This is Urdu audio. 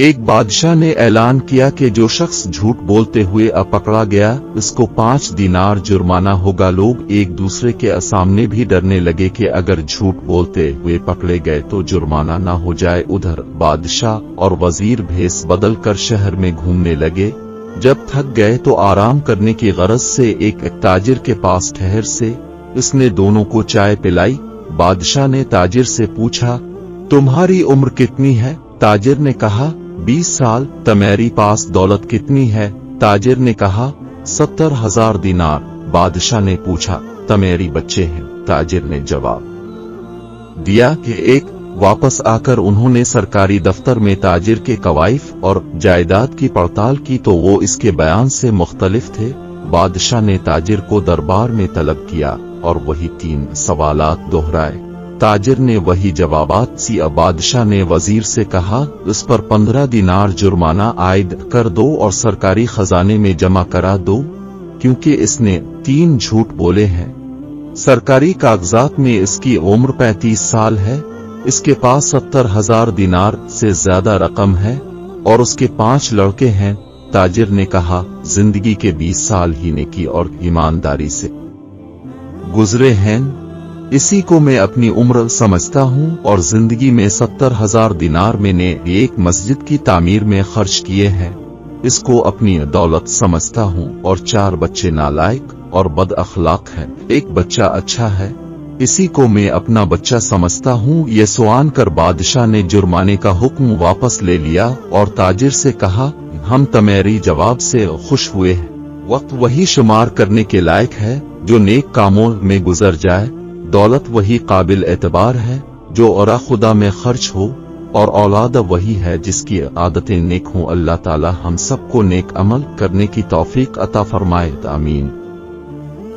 ایک بادشاہ نے اعلان کیا کہ جو شخص جھوٹ بولتے ہوئے پکڑا گیا اس کو 5 دینار جرمانہ ہوگا۔ لوگ ایک دوسرے کے سامنے بھی ڈرنے لگے کہ اگر جھوٹ بولتے ہوئے پکڑے گئے تو جرمانہ نہ ہو جائے۔ ادھر بادشاہ اور وزیر بھیس بدل کر شہر میں گھومنے لگے۔ جب تھک گئے تو آرام کرنے کی غرض سے ایک تاجر کے پاس ٹھہر سے اس نے دونوں کو چائے پلائی۔ بادشاہ نے تاجر سے پوچھا، تمہاری عمر کتنی ہے؟ تاجر نے کہا، 20 سال۔ تمہاری پاس دولت کتنی ہے؟ تاجر نے کہا، 70,000 دینار۔ بادشاہ نے پوچھا، تمہاری بچے ہیں؟ تاجر نے جواب دیا کہ ایک۔ واپس آ کر انہوں نے سرکاری دفتر میں تاجر کے کوائف اور جائیداد کی پڑتال کی تو وہ اس کے بیان سے مختلف تھے۔ بادشاہ نے تاجر کو دربار میں طلب کیا اور وہی 3 سوالات دہرائے۔ تاجر نے وہی جوابات دیا۔ بادشاہ نے وزیر سے کہا، اس پر 15 دینار جرمانہ عائد کر دو اور سرکاری خزانے میں جمع کرا دو، کیونکہ اس نے 3 جھوٹ بولے ہیں۔ سرکاری کاغذات میں اس کی عمر 35 سال ہے، اس کے پاس 70,000 دینار سے زیادہ رقم ہے اور اس کے 5 لڑکے ہیں۔ تاجر نے کہا، زندگی کے 20 سال ہی نیکی اور ایمانداری سے گزرے ہیں، اسی کو میں اپنی عمر سمجھتا ہوں، اور زندگی میں 70,000 دینار میں نے ایک مسجد کی تعمیر میں خرچ کیے ہیں، اس کو اپنی دولت سمجھتا ہوں، اور 4 بچے نالائق اور بد اخلاق ہیں، ایک بچہ اچھا ہے، اسی کو میں اپنا بچہ سمجھتا ہوں۔ یہ سوان کر بادشاہ نے جرمانے کا حکم واپس لے لیا اور تاجر سے کہا، ہم تمہاری جواب سے خوش ہوئے ہیں۔ وقت وہی شمار کرنے کے لائق ہے جو نیک کاموں میں گزر جائے، دولت وہی قابل اعتبار ہے جو اورا خدا میں خرچ ہو، اور اولاد وہی ہے جس کی عادتیں نیک ہوں۔ اللہ تعالی ہم سب کو نیک عمل کرنے کی توفیق عطا فرمائے، آمین۔